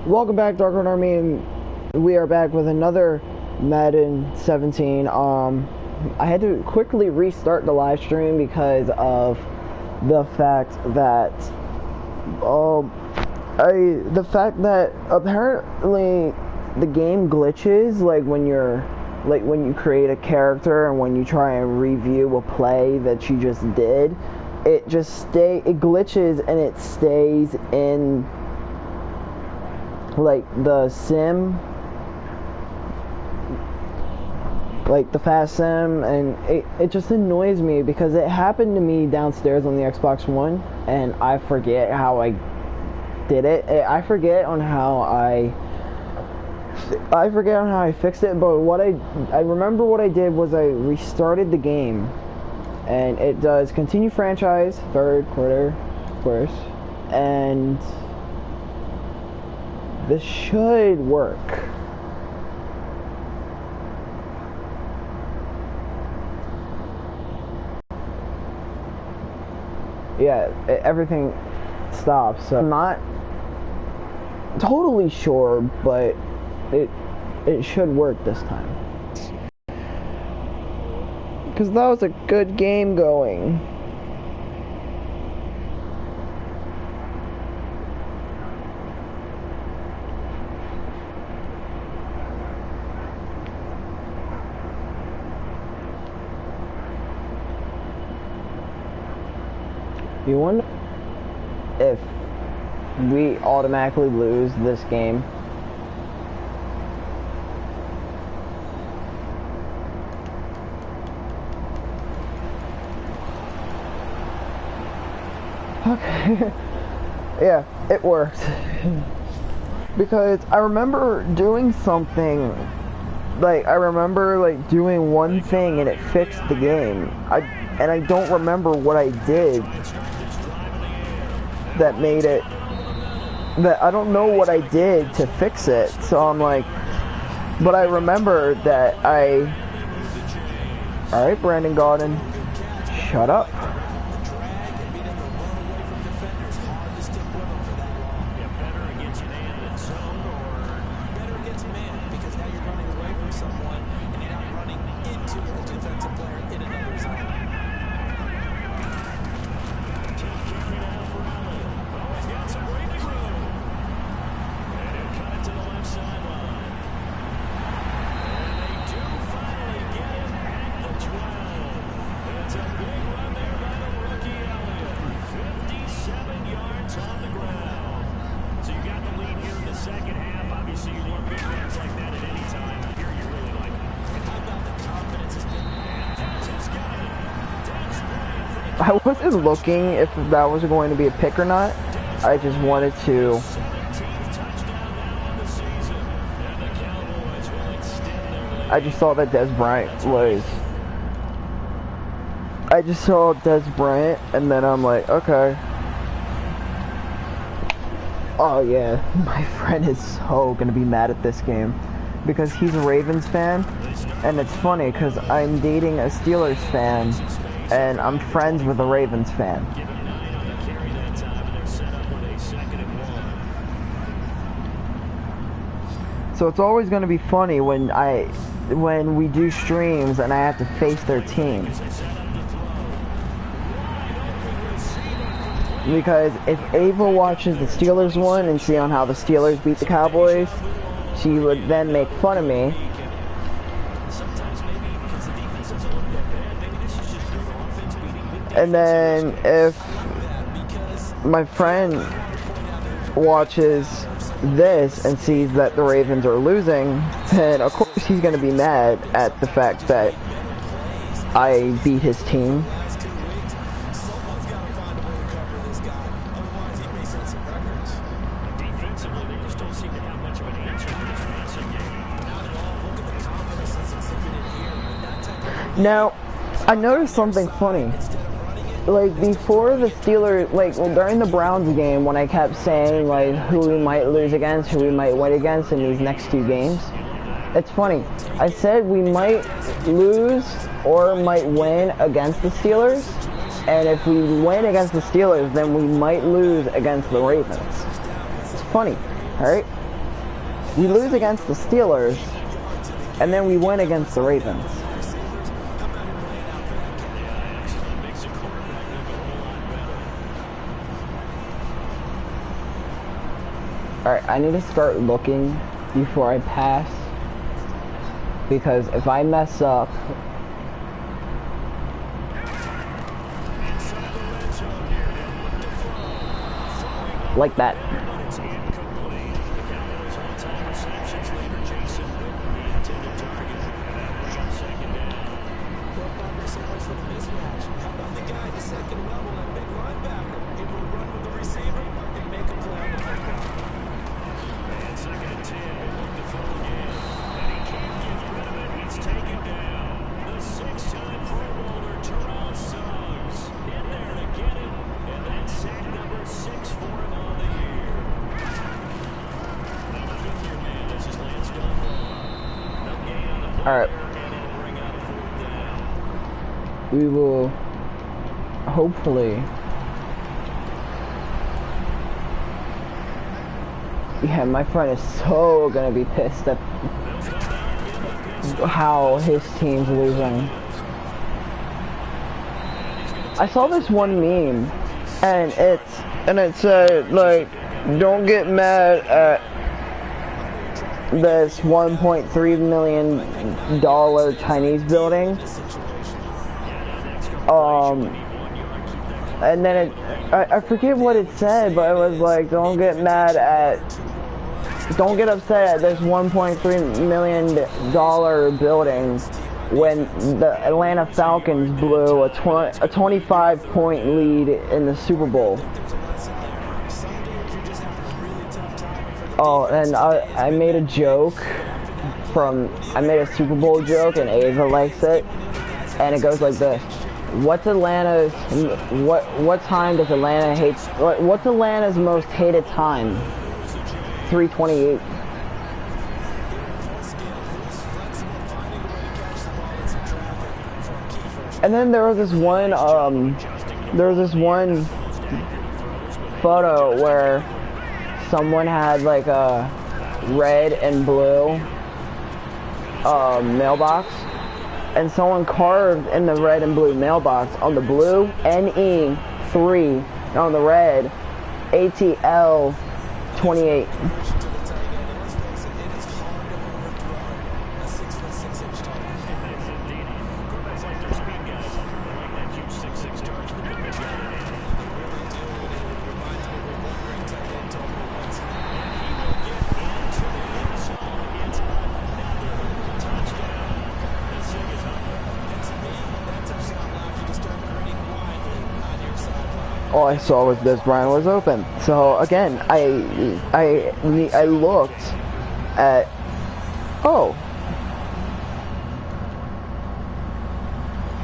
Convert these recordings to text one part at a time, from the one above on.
Welcome back, Dark Horn Army, and we are back with another Madden 17. I had to quickly restart the live stream because of the fact that apparently the game glitches when you create a character and when you try and review a play that you just did. It glitches and it stays in the sim, the fast sim, and it just annoys me because it happened to me downstairs on the Xbox One, and I forget how I did it. I forget on how I fixed it, but I remember what I did was I restarted the game, and it does continue franchise, third quarter, of course, and this should work. Yeah, everything stops. So I'm not totally sure, but it should work this time. Because that was a good game going. You wonder if we automatically lose this game. Okay. Yeah, it worked. Because I remember doing something, I remember doing one thing and it fixed the game. I don't remember what I did that made it, I don't know what I did to fix it, so I'm but I remember that alright, Brandon Gaudin, shut up. I wasn't looking if that was going to be a pick or not. I just wanted to. I just saw that Des Bryant was. I just saw Des Bryant, and then I'm like, okay. Oh yeah, my friend is so gonna be mad at this game because he's a Ravens fan, and it's funny because I'm dating a Steelers fan. And I'm friends with a Ravens fan. So it's always going to be funny when we do streams and I have to face their team. Because if Ava watches the Steelers one and see on how the Steelers beat the Cowboys, she would then make fun of me. And then if my friend watches this and sees that the Ravens are losing, then of course he's going to be mad at the fact that I beat his team. Now, I noticed something funny. Before the Steelers, during the Browns game, when I kept saying, who we might lose against, who we might win against in these next two games, it's funny. I said we might lose or might win against the Steelers, and if we win against the Steelers, then we might lose against the Ravens. It's funny, alright? We lose against the Steelers, and then we win against the Ravens. Alright, I need to start looking before I pass, because if I mess up, like that. Alright. We will hopefully yeah, my friend is so gonna be pissed at how his team's losing. I saw this one meme and it said like, don't get mad at this $1.3 million Chinese building. And then I forget what it said, but it was like, don't get upset at this $1.3 million building when the Atlanta Falcons blew a 25-point lead in the Super Bowl. Oh, and I made a joke I made a Super Bowl joke, and Ava likes it, and it goes like this: what time does Atlanta hate? What's Atlanta's most hated time? 3:28. And then there was this one photo where someone had like a red and blue mailbox, and someone carved in the red and blue mailbox, on the blue NE3, and on the red ATL 28. All I saw was this Brian was open. So again, I looked at, oh,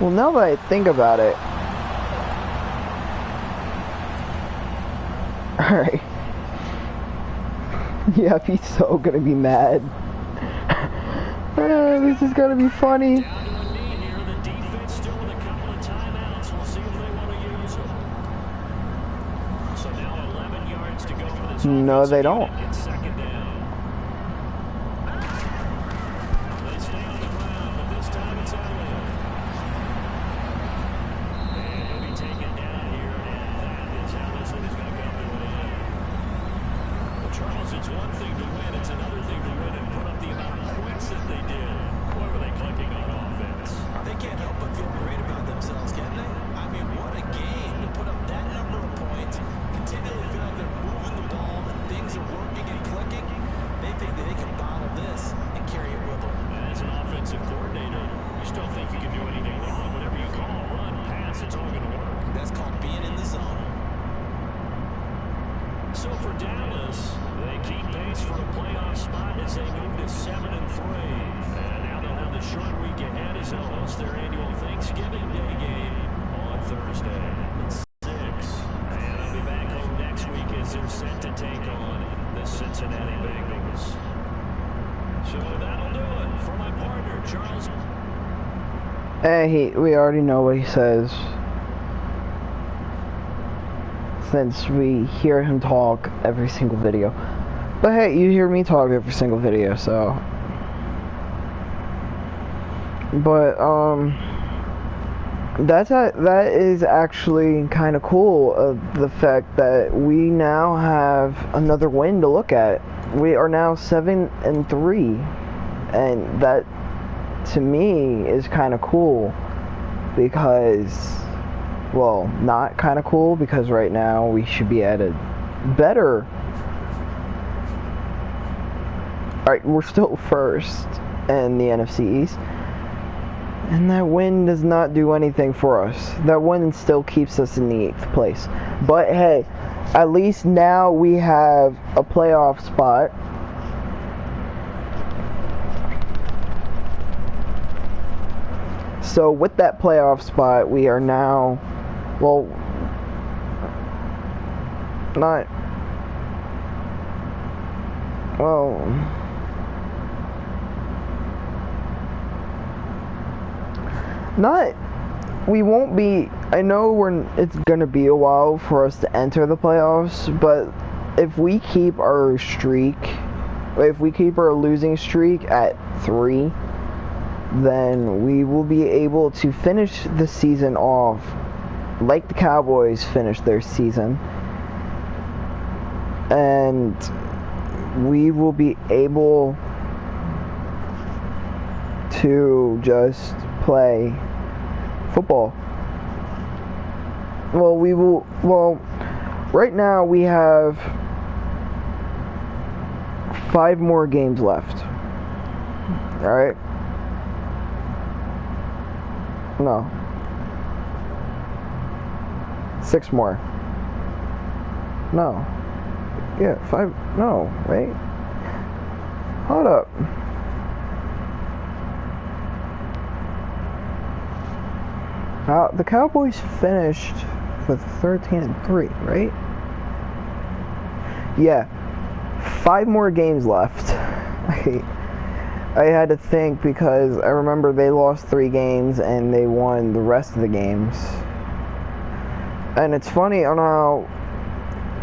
well, now that I think about it, all right, yeah, he's so gonna be mad. This is gonna be funny. No, they don't. We already know what he says, since we hear him talk every single video. But hey, you hear me talk every single video, so. But that is actually kind of cool. The fact that we now have another win to look at. We are now 7-3, and that to me is kind of cool because, well, not kind of cool because right now we should be at a better. Alright, we're still first in the NFC East. And that win does not do anything for us. That win still keeps us in the 8th place. But hey, at least now we have a playoff spot. So with that playoff spot, we are now, well, not, well, not, we won't be, I know it's gonna be a while for us to enter the playoffs, but if we keep our losing streak at 3, then we will be able to finish the season off like the Cowboys finished their season, and we will be able to just play football. Well, right now we have 5 more games left. Alright? No. 6 more. No. Yeah, 5. No, wait. Hold up. The Cowboys finished with 13-3, right? Yeah. 5 more games left. I had to think because I remember they lost 3 games and they won the rest of the games. And it's funny on how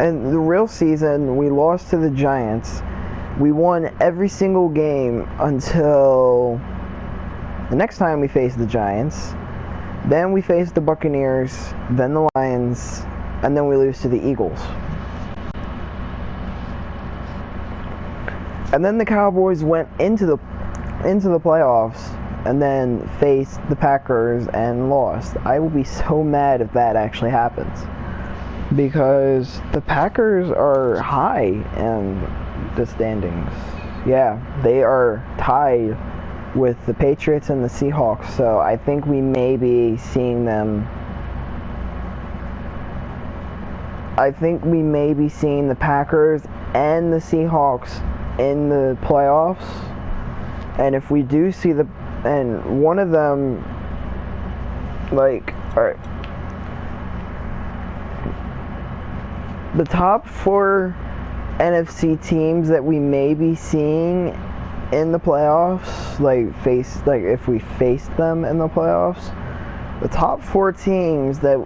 in the real season we lost to the Giants. We won every single game until the next time we faced the Giants. Then we faced the Buccaneers, then the Lions, and then we lose to the Eagles. And then the Cowboys went into the playoffs and then faced the Packers and lost. I will be so mad if that actually happens, because the Packers are high in the standings. Yeah, they are tied with the Patriots and the Seahawks, so I think we may be seeing them. I think we may be seeing the Packers and the Seahawks in the playoffs. And if we do see and one of them, like, alright, the top 4 NFC teams that we may be seeing in the playoffs, if we face them in the playoffs, the top 4 teams the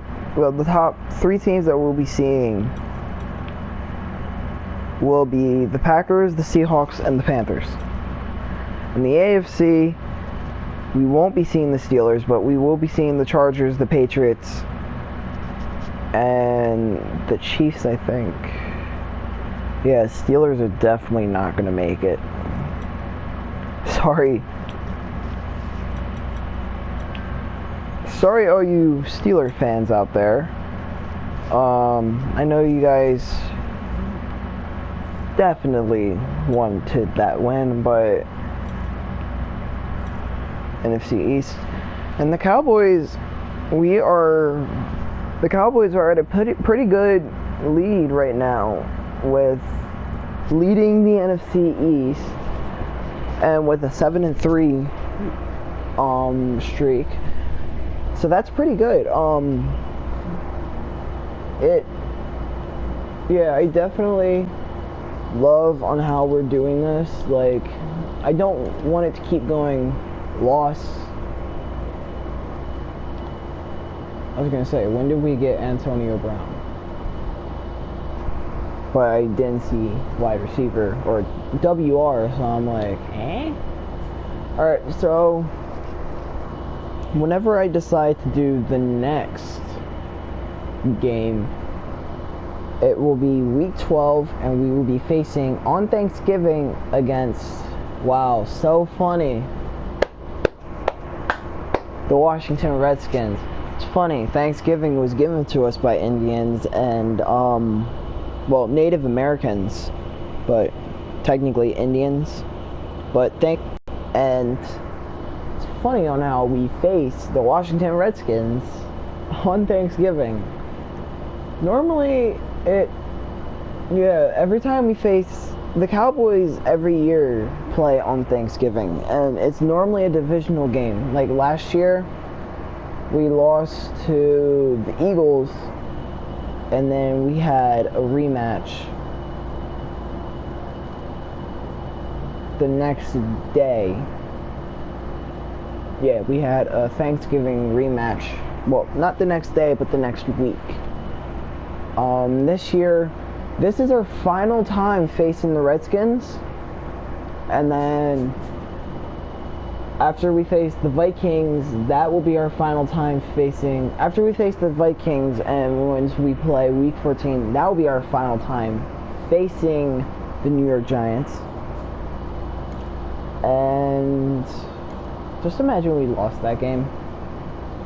top 3 teams that we'll be seeing will be the Packers, the Seahawks, and the Panthers. In the AFC, we won't be seeing the Steelers, but we will be seeing the Chargers, the Patriots, and the Chiefs, I think. Yeah, Steelers are definitely not going to make it. Sorry, all you Steeler fans out there. I know you guys definitely wanted that win, but NFC East and the Cowboys are at a pretty good lead right now, with leading the NFC East and with a 7-3 streak. So that's pretty good. I definitely love on how we're doing this. Like, I don't want it to keep going loss. I was gonna say, when did we get Antonio Brown? but I didn't see wide receiver or WR, so I'm like, eh? Alright, so whenever I decide to do the next game, it will be week 12, and we will be facing on Thanksgiving against, wow, so funny, the Washington Redskins. It's funny, Thanksgiving was given to us by Indians and, well, Native Americans, but technically Indians. And it's funny on how we face the Washington Redskins on Thanksgiving. Normally, every time we face the Cowboys every year play on Thanksgiving, and it's normally a divisional game. Like last year, we lost to the Eagles, and then we had a rematch the next day. Yeah, we had a Thanksgiving rematch. Well, not the next day, but the next week. This year, this is our final time facing the Redskins, and then after we face the Vikings, that will be our final time facing. After we face the Vikings, and once we play Week 14, that will be our final time facing the New York Giants. And just imagine we lost that game,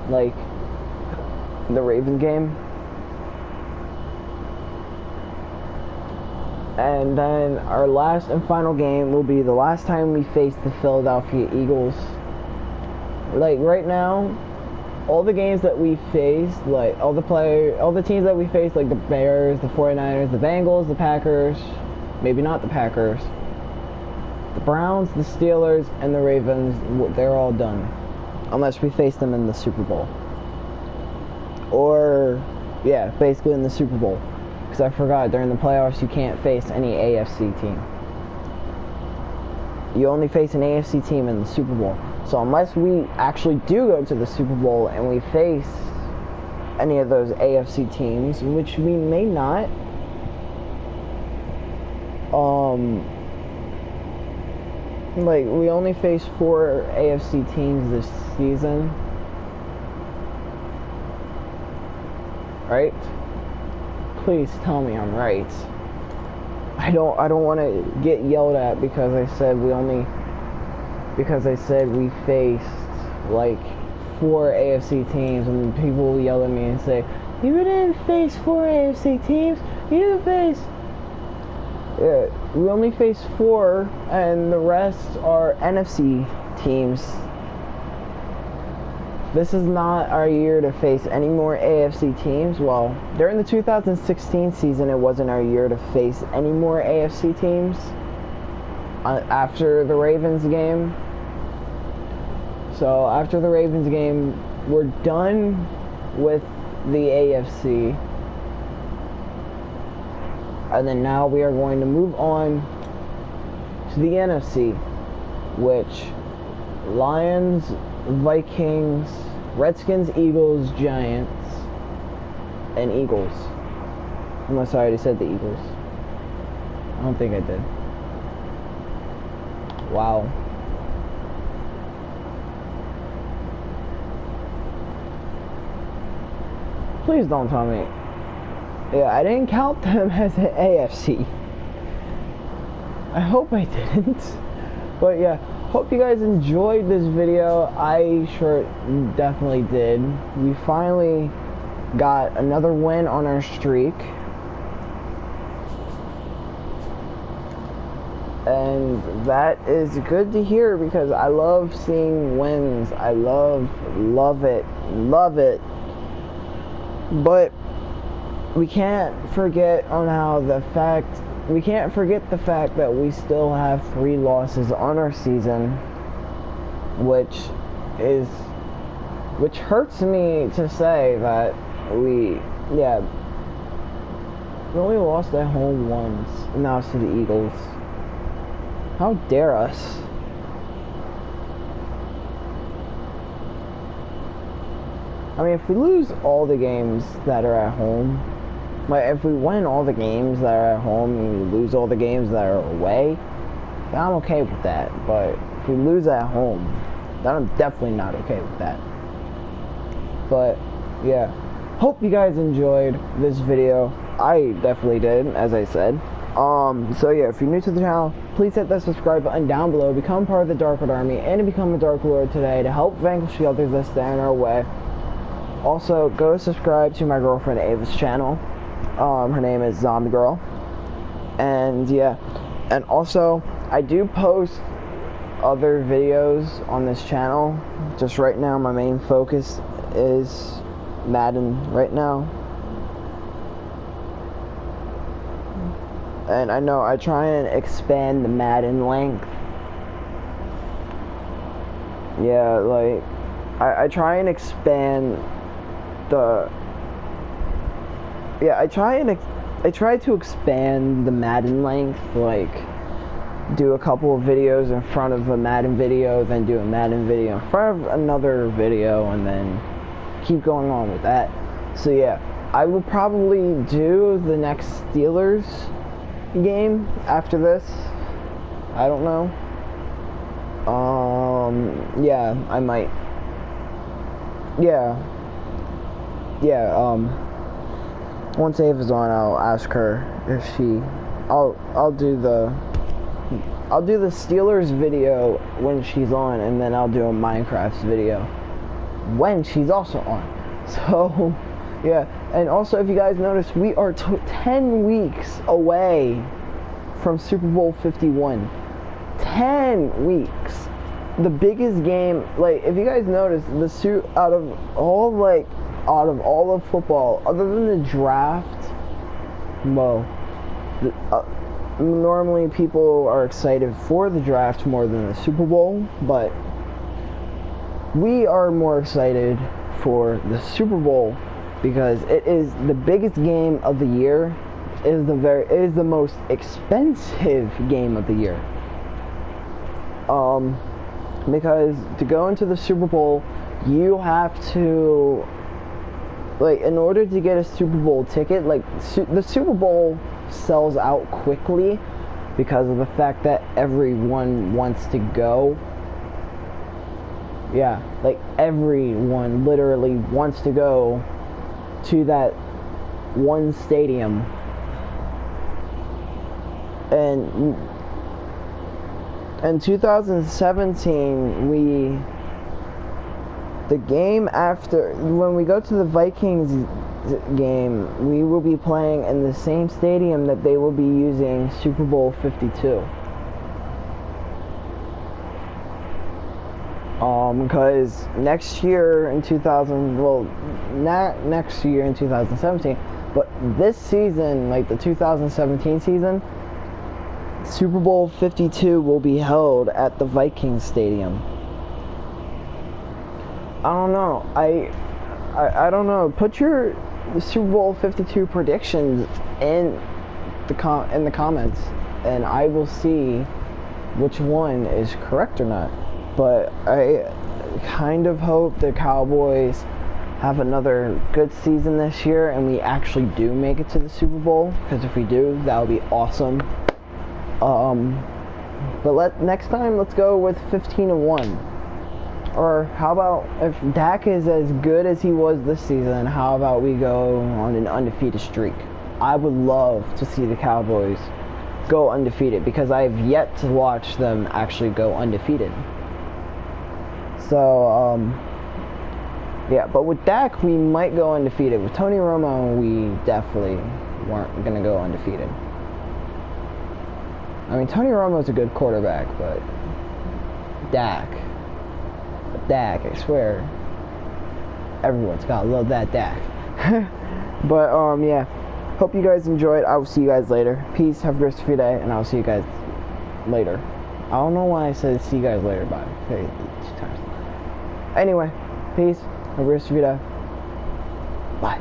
like the Ravens game. And then our last and final game will be the last time we face the Philadelphia Eagles. Like right now, all the games that we faced, like all the teams that we faced, like the Bears, the 49ers, the Bengals, the Packers, maybe not the Packers, the Browns, the Steelers, and the Ravens, they're all done. Unless we face them in the Super Bowl. Or, yeah, basically in the Super Bowl. Because I forgot, during the playoffs, you can't face any AFC team. You only face an AFC team in the Super Bowl. So unless we actually do go to the Super Bowl and we face any of those AFC teams, which we may not, like, we only face 4 AFC teams this season. Right? Please tell me I'm right. I don't want to get yelled at because I said we faced like 4 AFC teams, and people will yell at me and say, you didn't face 4 AFC teams, you faced... Yeah, we only face 4, and the rest are NFC teams. This is not our year to face any more AFC teams. Well, during the 2016 season, it wasn't our year to face any more AFC teams after the Ravens game. So after the Ravens game, we're done with the AFC. And then now we are going to move on to the NFC, which Lions, Vikings, Redskins, Eagles, Giants, and Eagles. Unless I already said the Eagles. I don't think I did. Wow. Please don't tell me. Yeah, I didn't count them as an AFC. I hope I didn't. But yeah, hope you guys enjoyed this video. I sure definitely did. We finally got another win on our streak. And that is good to hear because I love seeing wins. I love it. But we can't forget the fact that we still have 3 losses on our season, which hurts me to say that we only lost at home once, and that was to the Eagles. How dare us? I mean, if we lose all the games that are at home, Like, if we win all the games that are at home and we lose all the games that are away, then I'm okay with that. But if we lose at home, then I'm definitely not okay with that. But, yeah. Hope you guys enjoyed this video. I definitely did, as I said. So yeah, if you're new to the channel, please hit that subscribe button down below, become part of the Dark Lord Army, and become a Dark Lord today to help vanquish the others that stand in our way. Also, go subscribe to my girlfriend Ava's channel. Her name is Zombie Girl. And yeah, and also, I do post other videos on this channel. Just right now, my main focus is Madden right now. And I know I try and expand the Madden length. Yeah, like, I try and expand the... Yeah, I try to expand the Madden length, like, do a couple of videos in front of a Madden video, then do a Madden video in front of another video, and then keep going on with that. So yeah, I will probably do the next Steelers game after this. I don't know. Yeah, I might. Yeah, once Ava's on, I'll ask her if she, I'll do the Steelers video when she's on, and then I'll do a Minecraft video when she's also on. So yeah, and also if you guys notice, we are 10 weeks away from Super Bowl 51. 10 weeks. The biggest game, like, if you guys notice, out of all of football, other than the draft, well, normally people are excited for the draft more than the Super Bowl, but we are more excited for the Super Bowl because it is the biggest game of the year. It is the most expensive game of the year. Because to go into the Super Bowl, you have to, like, in order to get a Super Bowl ticket, like, the Super Bowl sells out quickly because of the fact that everyone wants to go. Yeah, like, everyone literally wants to go to that one stadium. And in 2017, the game after, when we go to the Vikings game, we will be playing in the same stadium that they will be using Super Bowl 52. Because next year in 2017, but this season, like the 2017 season, Super Bowl 52 will be held at the Vikings Stadium. I don't know. I don't know. Put your Super Bowl 52 predictions in the comments, and I will see which one is correct or not. But I kind of hope the Cowboys have another good season this year, and we actually do make it to the Super Bowl. Because if we do, that would be awesome. But next time, let's go with 15-1. Or how about, if Dak is as good as he was this season, how about we go on an undefeated streak? I would love to see the Cowboys go undefeated, because I've yet to watch them actually go undefeated. So, yeah, but with Dak, we might go undefeated. With Tony Romo, we definitely weren't going to go undefeated. I mean, Tony Romo's a good quarterback, but Dak, I swear, everyone's gotta love that Dak. But, yeah, hope you guys enjoyed. I will see you guys later. Peace, have a great rest of your day, and I'll see you guys later. I don't know why I said see you guys later, but hey, 2 times. Anyway, peace, have a great rest of your day. Bye.